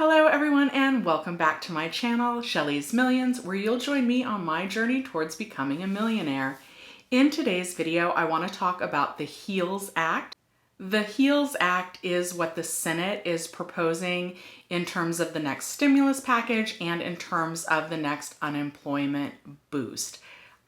Hello everyone and welcome back to my channel, Shelly's Millions, where you'll join me on my journey towards becoming a millionaire. In today's video, I want to talk about the HEALS Act. The HEALS Act is what the Senate is proposing in terms of the next stimulus package and in terms of the next unemployment boost.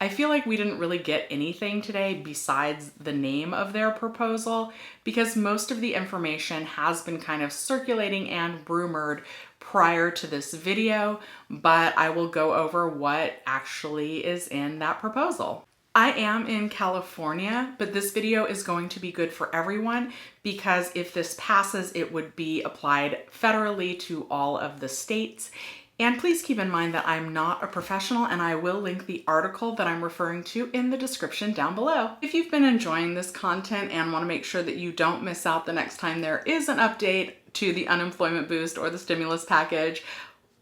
I feel like we didn't really get anything today besides the name of their proposal because most of the information has been kind of circulating and rumored prior to this video, but I will go over what actually is in that proposal. I am in California, but this video is going to be good for everyone because if this passes, it would be applied federally to all of the states. And please keep in mind that I'm not a professional and I will link the article that I'm referring to in the description down below. If you've been enjoying this content and want to make sure that you don't miss out the next time there is an update to the unemployment boost or the stimulus package,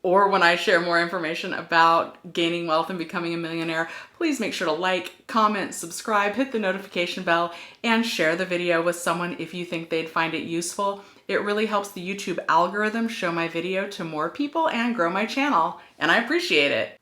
or when I share more information about gaining wealth and becoming a millionaire, please make sure to like, comment, subscribe, hit the notification bell, and share the video with someone if you think they'd find it useful. It really helps the YouTube algorithm show my video to more people and grow my channel, and I appreciate it.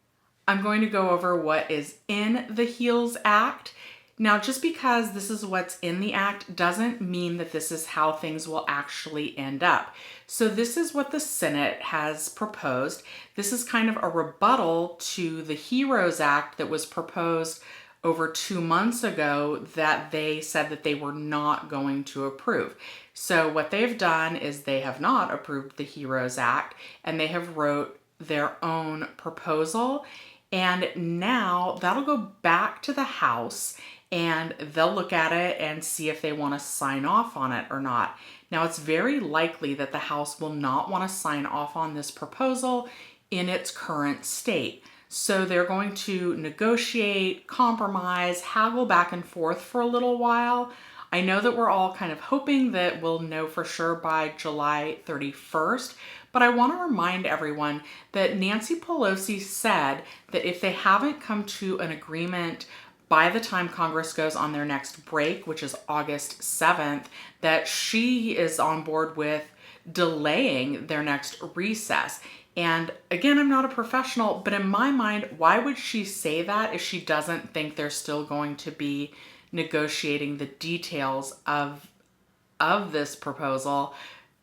I'm going to go over what is in the HEALS Act. Now, just because this is what's in the act doesn't mean that this is how things will actually end up. So this is what the Senate has proposed. This is kind of a rebuttal to the HEROES Act that was proposed over 2 months ago that they said that they were not going to approve. So what they've done is they have not approved the HEROES Act and they have wrote their own proposal. And now that'll go back to the House and they'll look at it and see if they want to sign off on it or not. Now, it's very likely that the House will not want to sign off on this proposal in its current state. So they're going to negotiate, compromise, haggle back and forth for a little while. I know that we're all kind of hoping that we'll know for sure by July 31st, but I want to remind everyone that Nancy Pelosi said that if they haven't come to an agreement by the time Congress goes on their next break, which is August 7th, that she is on board with delaying their next recess. And again, I'm not a professional, but in my mind, why would she say that if she doesn't think they're still going to be negotiating the details of this proposal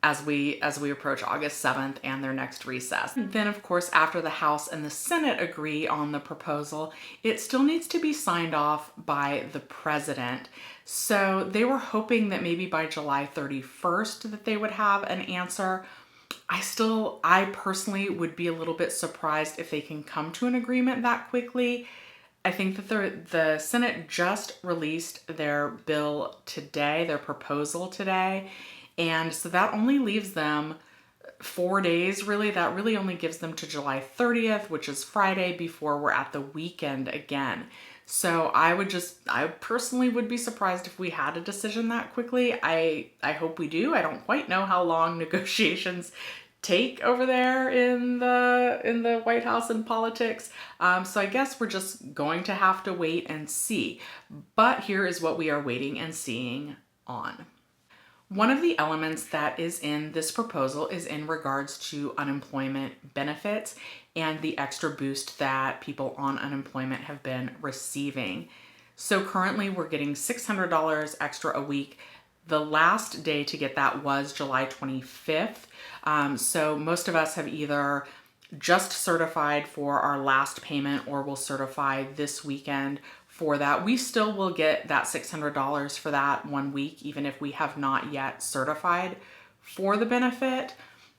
as we approach August 7th and their next recess? Then, of course, after the House and the Senate agree on the proposal, it still needs to be signed off by the president. So they were hoping that maybe by July 31st that they would have an answer. I personally would be a little bit surprised if they can come to an agreement that quickly. I think that the Senate just released their bill today, their proposal today. And so that only leaves them 4 days, really. That really only gives them to July 30th, which is Friday, before we're at the weekend again. So I personally would be surprised if we had a decision that quickly. I hope we do. I don't quite know how long negotiations take over there in the White House and politics. So I guess we're just going to have to wait and see. But here is what we are waiting and seeing on. One of the elements that is in this proposal is in regards to unemployment benefits and the extra boost that people on unemployment have been receiving. So currently we're getting $600 extra a week. The last day to get that was July 25th. So most of us have either just certified for our last payment or will certify this weekend for that. We still will get that $600 for that 1 week, even if we have not yet certified for the benefit.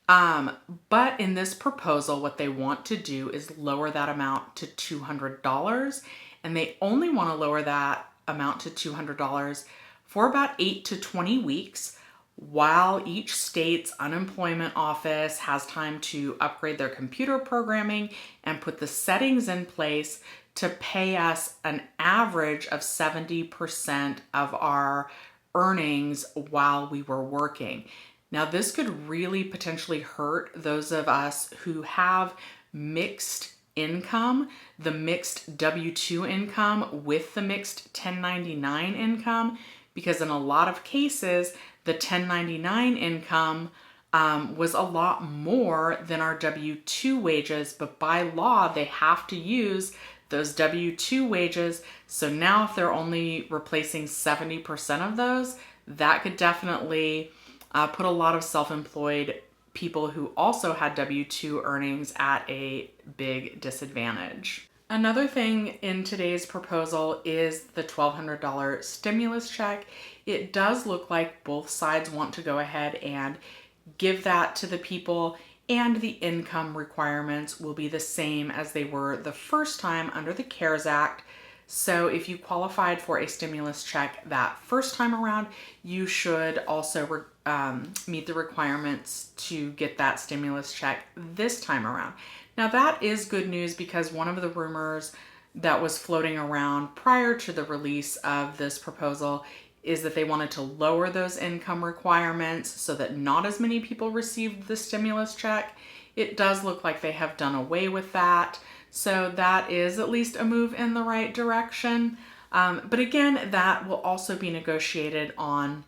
But in this proposal, what they want to do is lower that amount to $200. And they only want to lower that amount to $200 for about 8 to 20 weeks while each state's unemployment office has time to upgrade their computer programming and put the settings in place to pay us an average of 70% of our earnings while we were working. Now, this could really potentially hurt those of us who have mixed income, the mixed W-2 income with the mixed 1099 income, because in a lot of cases, the 1099 income was a lot more than our W-2 wages, but by law, they have to use those W-2 wages. So now if they're only replacing 70% of those, that could definitely put a lot of self-employed people who also had W-2 earnings at a big disadvantage. Another thing in today's proposal is the $1,200 stimulus check. It does look like both sides want to go ahead and give that to the people, and the income requirements will be the same as they were the first time under the CARES Act. So if you qualified for a stimulus check that first time around, you should also meet the requirements to get that stimulus check this time around. Now that is good news, because one of the rumors that was floating around prior to the release of this proposal is that they wanted to lower those income requirements so that not as many people received the stimulus check. It does look like they have done away with that. So that is at least a move in the right direction. But again, that will also be negotiated on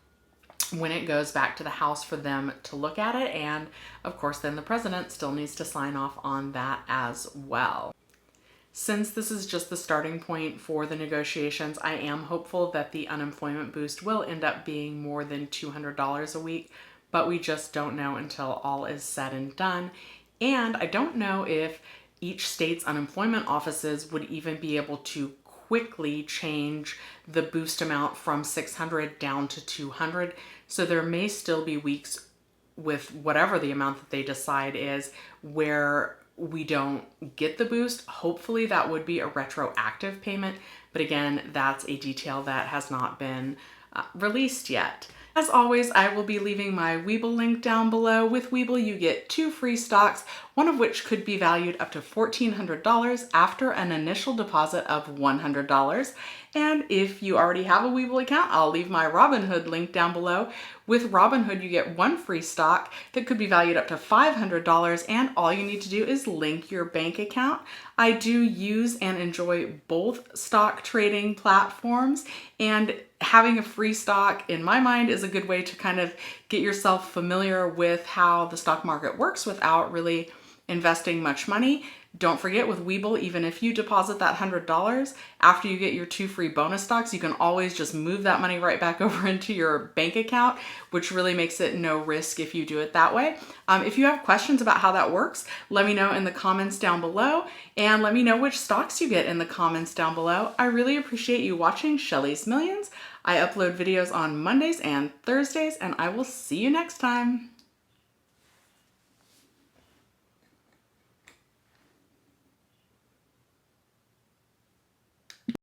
when it goes back to the House for them to look at it. And of course, then the president still needs to sign off on that as well. Since this is just the starting point for the negotiations, I am hopeful that the unemployment boost will end up being more than $200 a week, but we just don't know until all is said and done. And I don't know if each state's unemployment offices would even be able to quickly change the boost amount from $600 down to $200. So there may still be weeks with whatever the amount that they decide is where we don't get the boost. Hopefully that would be a retroactive payment, but again, that's a detail that has not been released yet. As always, I will be leaving my Webull link down below. With Webull, you get 2 free stocks, one of which could be valued up to $1,400 after an initial deposit of $100. And if you already have a Webull account, I'll leave my Robinhood link down below. With Robinhood, you get 1 free stock that could be valued up to $500, and all you need to do is link your bank account. I do use and enjoy both stock trading platforms, and having a free stock, in my mind, is a good way to kind of get yourself familiar with how the stock market works without really investing much money. Don't forget, with Webull, even if you deposit that $100, after you get your 2 free bonus stocks, you can always just move that money right back over into your bank account, which really makes it no risk if you do it that way. If you have questions about how that works, let me know in the comments down below, and let me know which stocks you get in the comments down below. I really appreciate you watching Shelly's Millions. I upload videos on Mondays and Thursdays, and I will see you next time.